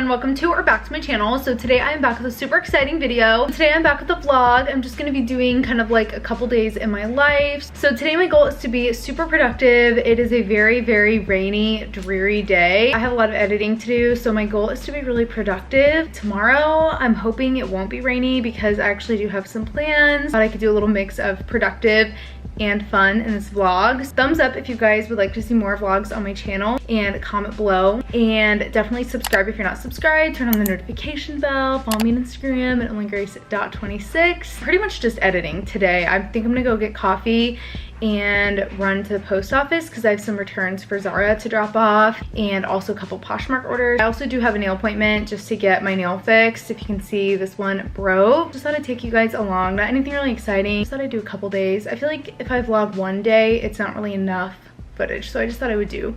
everyone, welcome to or back to my channel. So today I am back with a super exciting video. Today I'm back with a vlog. I'm just gonna be doing kind of like a couple days in my life. So today my goal is to be super productive. It is a very, very rainy, dreary day. I have a lot of editing to do, so my goal is to be really productive. Tomorrow I'm hoping it won't be rainy because I actually do have some plans. Thought I could do a little mix of productive and fun in this vlog. Thumbs up if you guys would like to see more vlogs on my channel, and comment below, and definitely subscribe if you're not subscribed. Turn on the notification bell, follow me on Instagram at onlygrace.26. Pretty much just editing today. I think I'm gonna go get coffee and run to the post office because I have some returns for Zara to drop off and also a couple Poshmark orders. I also do have a nail appointment just to get my nail fixed. If you can see, this one broke. Just thought I'd take you guys along. Not anything really exciting. Just thought I'd do a couple days. I feel like if I vlog one day, it's not really enough footage, so I just thought I would do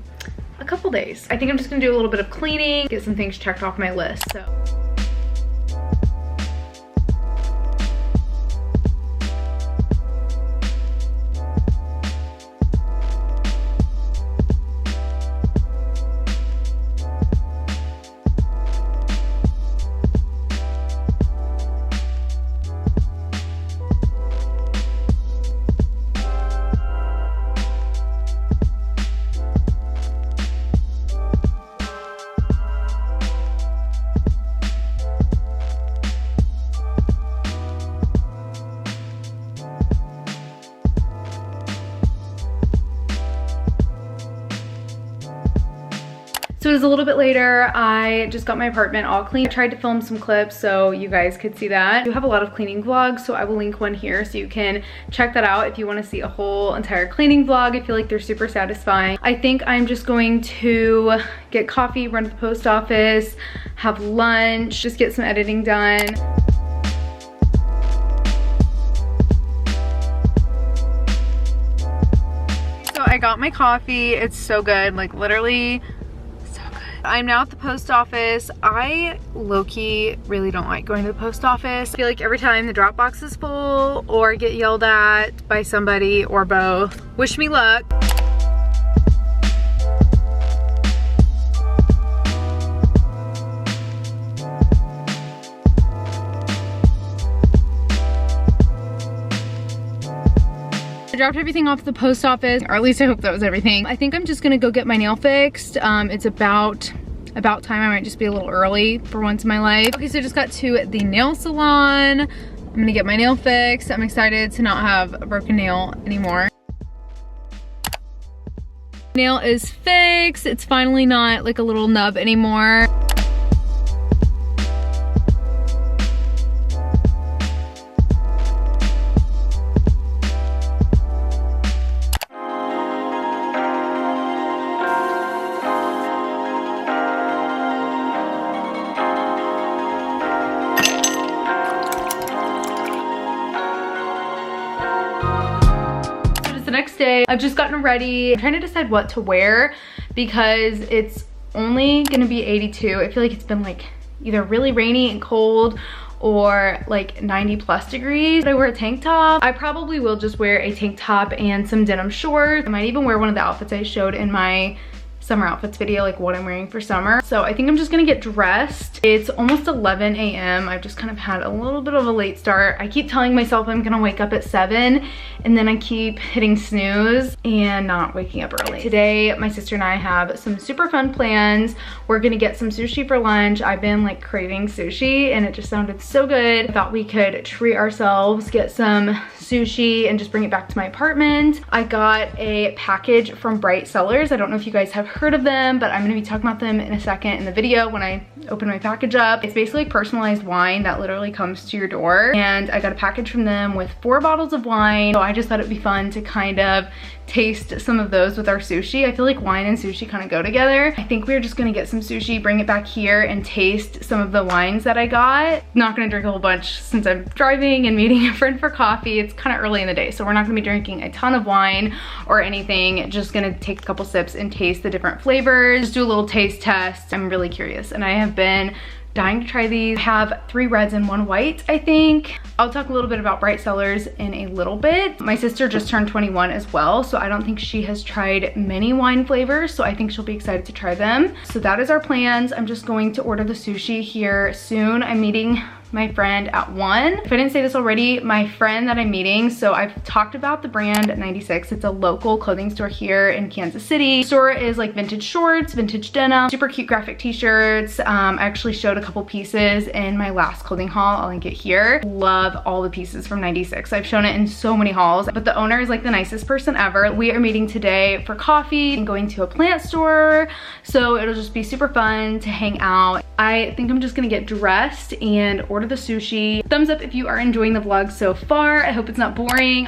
a couple days. I think I'm just gonna do a little bit of cleaning, get some things checked off my list. So it was a little bit later. I just got my apartment all clean. I tried to film some clips so you guys could see that. I do have a lot of cleaning vlogs, so I will link one here so you can check that out if you want to see a whole entire cleaning vlog. I feel like they're super satisfying. I think I'm just going to get coffee, run to the post office, have lunch, just get some editing done. So I got my coffee. It's so good, like literally I'm now at the post office. I low-key really don't like going to the post office. I feel like every time the drop box is full or get yelled at by somebody or both. Wish me luck. I dropped everything off at the post office, or at least I hope that was everything. I think I'm just gonna go get my nail fixed. It's about time. I might just be a little early for once in my life. Okay, so I just got to the nail salon. I'm gonna get my nail fixed. I'm excited to not have a broken nail anymore. Nail is fixed. It's finally not like a little nub anymore. Next day, I've just gotten ready. I'm trying to decide what to wear because it's only gonna be 82. I feel like it's been like either really rainy and cold or like 90 plus degrees. I wear a tank top. I probably will just wear a tank top and some denim shorts. I might even wear one of the outfits I showed in my summer outfits video, like what I'm wearing for summer. So I think I'm just gonna get dressed. It's almost 11 a.m. I've just kind of had a little bit of a late start. I keep telling myself I'm gonna wake up at 7 and then I keep hitting snooze and not waking up early. Today, my sister and I have some super fun plans. We're gonna get some sushi for lunch. I've been like craving sushi and it just sounded so good. I thought we could treat ourselves, get some sushi and just bring it back to my apartment. I got a package from Bright Cellars. I don't know if you guys have heard of them, but I'm gonna be talking about them in a second in the video when I open my package up. It's basically personalized wine that literally comes to your door, and I got a package from them with 4 bottles of wine. So I just thought it'd be fun to kind of taste some of those with our sushi. I feel like wine and sushi kind of go together. I think we're just gonna get some sushi, bring it back here and taste some of the wines that I got. Not gonna drink a whole bunch since I'm driving and meeting a friend for coffee. It's kind of early in the day, so we're not gonna be drinking a ton of wine or anything. Just gonna take a couple sips and taste the different flavors, just do a little taste test. I'm really curious, and I have been Dying to try these. I have 3 reds and 1 white, I think. I'll talk a little bit about Bright Cellars in a little bit. My sister just turned 21 as well, so I don't think she has tried many wine flavors, so I think she'll be excited to try them. So that is our plans. I'm just going to order the sushi here soon. I'm meeting my friend at 1. If I didn't say this already, my friend that I'm meeting, so I've talked about the brand 96. It's a local clothing store here in Kansas City. The store is like vintage shorts, vintage denim, super cute graphic t-shirts. I actually showed a couple pieces in my last clothing haul. I'll link it here. Love all the pieces from 96. I've shown it in so many hauls, but the owner is like the nicest person ever. We are meeting today for coffee and going to a plant store, so it'll just be super fun to hang out. I think I'm just gonna get dressed and order the sushi. Thumbs up if you are enjoying the vlog so far. I hope it's not boring.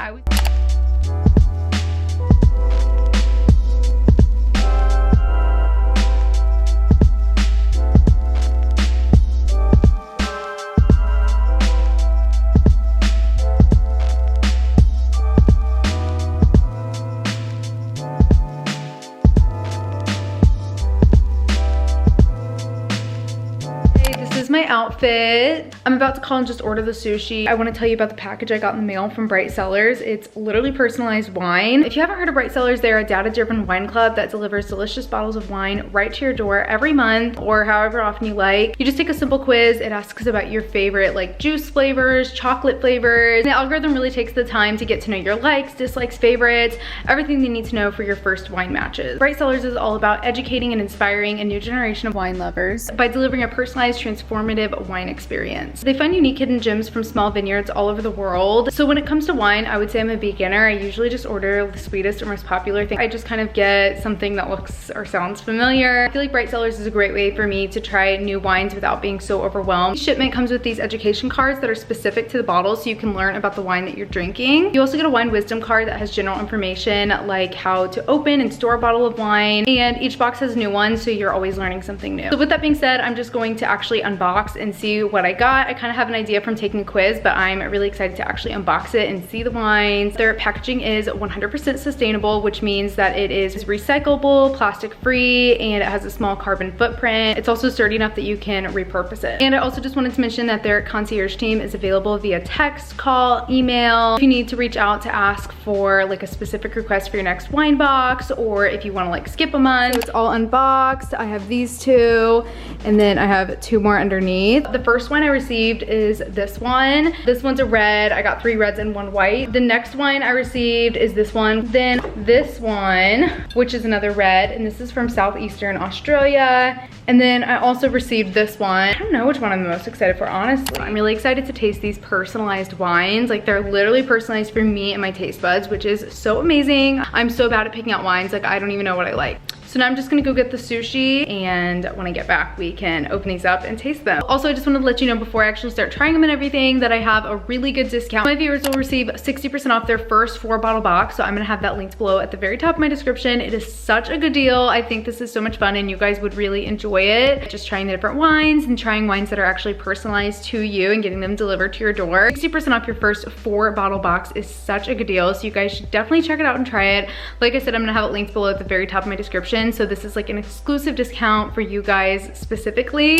My outfit. I'm about to call and just order the sushi. I want to tell you about the package I got in the mail from Bright Cellars. It's literally personalized wine. If you haven't heard of Bright Cellars, they're a data-driven wine club that delivers delicious bottles of wine right to your door every month or however often you like. You just take a simple quiz. It asks about your favorite like juice flavors, chocolate flavors. The algorithm really takes the time to get to know your likes, dislikes, favorites, everything they need to know for your first wine matches. Bright Cellars is all about educating and inspiring a new generation of wine lovers by delivering a personalized, transformative wine experience. They find unique hidden gems from small vineyards all over the world. So when it comes to wine, I would say I'm a beginner. I usually just order the sweetest or most popular thing. I just kind of get something that looks or sounds familiar. I feel like Bright Cellars is a great way for me to try new wines without being so overwhelmed. Shipment comes with these education cards that are specific to the bottle so you can learn about the wine that you're drinking. You also get a wine wisdom card that has general information like how to open and store a bottle of wine, and each box has a new one, so you're always learning something new. So with that being said, I'm just going to actually unbox and see what I got. I kind of have an idea from taking a quiz, but I'm really excited to actually unbox it and see the wines. Their packaging is 100% sustainable, which means that it is recyclable, plastic free, and it has a small carbon footprint. It's also sturdy enough that you can repurpose it. And I also just wanted to mention that their concierge team is available via text, call, email. If you need to reach out to ask for like a specific request for your next wine box, or if you want to like skip a month. So it's all unboxed. I have these 2, and then I have 2 more underneath. The first one I received is this one. This one's a red. I got 3 reds and 1 white. The next one I received is this one. Then this one, which is another red, and this is from Southeastern Australia. And then I also received this one. I don't know which one I'm the most excited for, honestly. I'm really excited to taste these personalized wines. Like, they're literally personalized for me and my taste buds, which is so amazing. I'm so bad at picking out wines. Like, I don't even know what I like. So now I'm just gonna go get the sushi, and when I get back, we can open these up and taste them. Also, I just wanted to let you know before I actually start trying them and everything that I have a really good discount. My viewers will receive 60% off their first 4-bottle box, so I'm gonna have that linked below at the very top of my description. It is such a good deal. I think this is so much fun and you guys would really enjoy it. Just trying the different wines and trying wines that are actually personalized to you and getting them delivered to your door. 60% off your first 4-bottle box is such a good deal, so you guys should definitely check it out and try it. Like I said, I'm gonna have it linked below at the very top of my description, so this is like an exclusive discount for you guys specifically.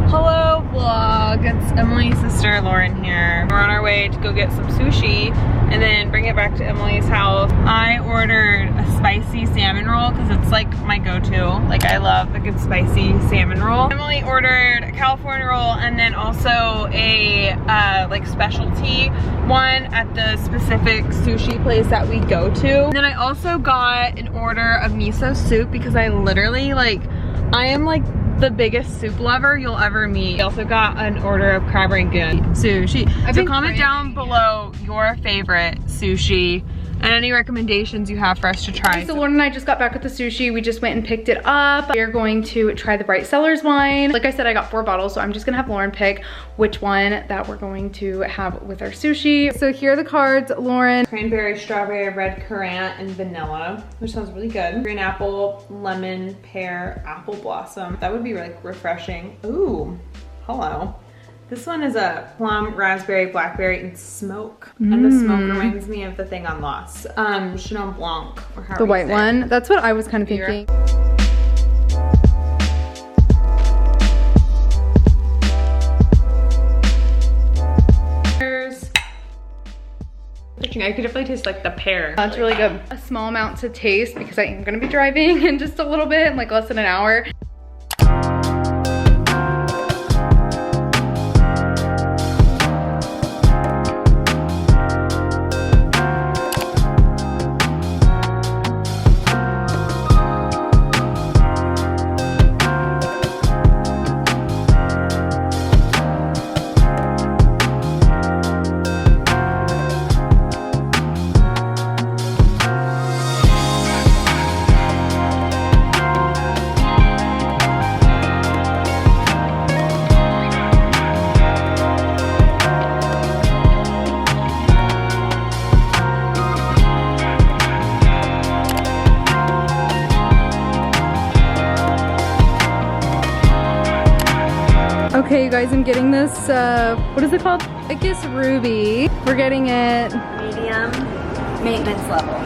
Hello vlog, it's Emily's sister Lauren here. We're on our way to go get some sushi and then bring it back to Emily's house. I ordered a spicy salmon roll because it's like my go-to. Like, I love a good spicy salmon roll. Emily ordered a California roll and then also a like specialty one at the specific sushi place that we go to. And then I also got an order of miso soup because I literally I am like the biggest soup lover you'll ever meet. I also got an order of crab rangoon sushi. So comment down below your favorite sushi and any recommendations you have for us to try. So Lauren and I just got back with the sushi. We just went and picked it up. We're going to try the Bright Cellars wine. Like I said, I got 4 bottles, so I'm just gonna have Lauren pick which one that we're going to have with our sushi. So here are the cards, Lauren. Cranberry, strawberry, red currant, and vanilla, which sounds really good. Green apple, lemon, pear, apple blossom. That would be like refreshing. Ooh, hello. This one is a plum, raspberry, blackberry, and smoke. And the smoke reminds me of the thing on Lost. Chenin Blanc. Or the white one. That's what I was kind of thinking. I could definitely taste like the pear. That's really good. A small amount to taste because I am gonna be driving in just a little bit, in like less than an hour. Okay, you guys, I'm getting this, what is it called? I guess Ruby. We're getting it medium maintenance level.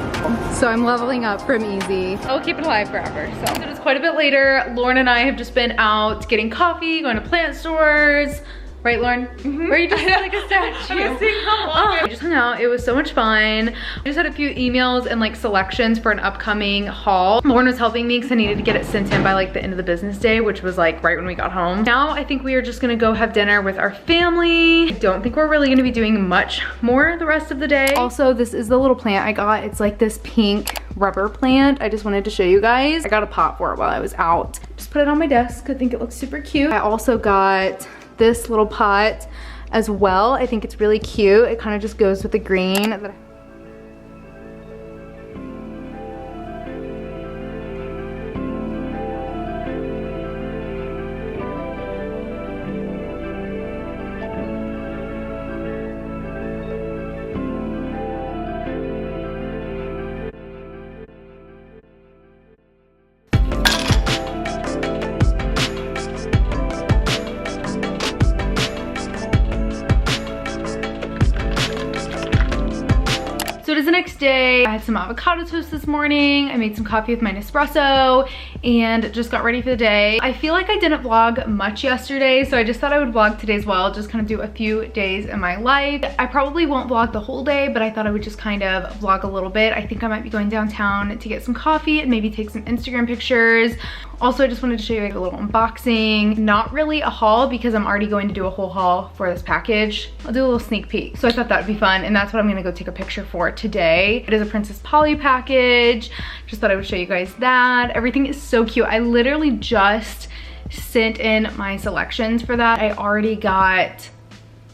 So I'm leveling up from easy. I'll keep it alive forever. So it is quite a bit later. Lauren and I have just been out getting coffee, going to plant stores. Right, Lauren? Where you just like a statue. I was seeing how long We just hung out. It was so much fun. I just had a few emails and like selections for an upcoming haul. Lauren was helping me because I needed to get it sent in by like the end of the business day, which was like right when we got home. Now I think we are just gonna go have dinner with our family. I don't think we're really gonna be doing much more the rest of the day. Also, this is the little plant I got. It's like this pink rubber plant. I just wanted to show you guys. I got a pot for it while I was out. Just put it on my desk. I think it looks super cute. I also got this little pot as well. I think it's really cute. It kind of just goes with the green. So it is the next day. I had some avocado toast this morning. I made some coffee with my Nespresso and just got ready for the day. I feel like I didn't vlog much yesterday, so I just thought I would vlog today as well, just kind of do a few days in my life. I probably won't vlog the whole day, but I thought I would just kind of vlog a little bit. I think I might be going downtown to get some coffee and maybe take some Instagram pictures. Also, I just wanted to show you like a little unboxing. Not really a haul because I'm already going to do a whole haul for this package. I'll do a little sneak peek. So I thought that would be fun, and that's what I'm gonna go take a picture for today. It is a Princess Polly package. Just thought I would show you guys that. Everything is so cute. I literally just sent in my selections for that. I already got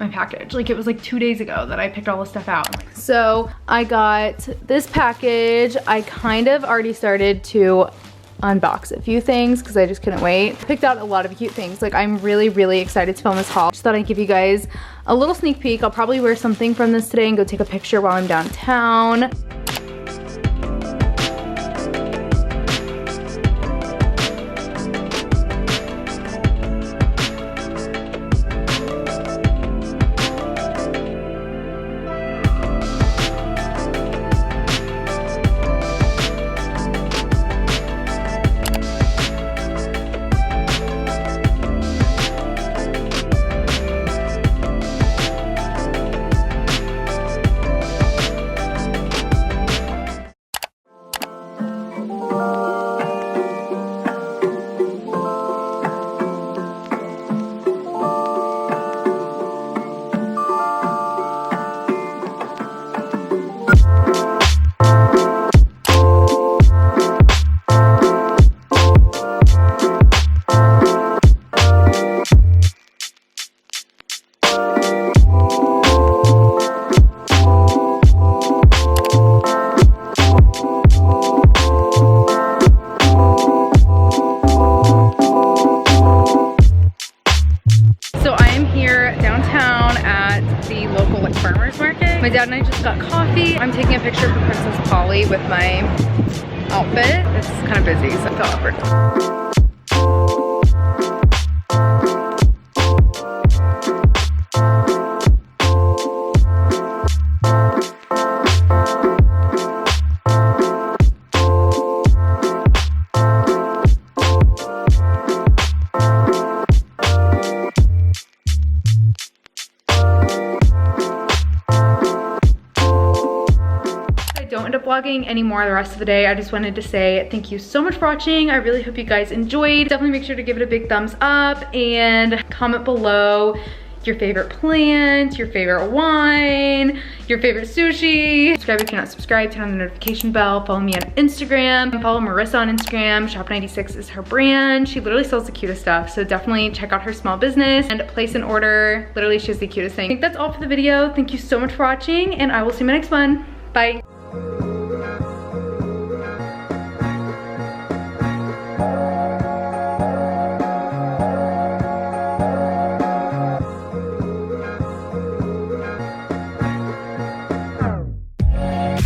my package. Like, it was like 2 days ago that I picked all this stuff out. So I got this package. I kind of already started to unbox a few things because I just couldn't wait. Picked out a lot of cute things. Like, I'm really excited to film this haul. Just thought I'd give you guys a little sneak peek. I'll probably wear something from this today and go take a picture while I'm downtown. My dad and I just got coffee. I'm taking a picture for Princess Polly with my outfit. It's kind of busy, so I felt awkward. vlogging anymore the rest of the day. I just wanted to say thank you so much for watching. I really hope you guys enjoyed. Definitely make sure to give it a big thumbs up and comment below your favorite plant, your favorite wine, your favorite sushi. Subscribe if you're not subscribed, turn on the notification bell, follow me on Instagram, follow Marissa on Instagram. Shop96 is her brand. She literally sells the cutest stuff, so definitely check out her small business and place an order. Literally, she has the cutest thing. I think that's all for the video. Thank you so much for watching, and I will see you in my next one. Bye.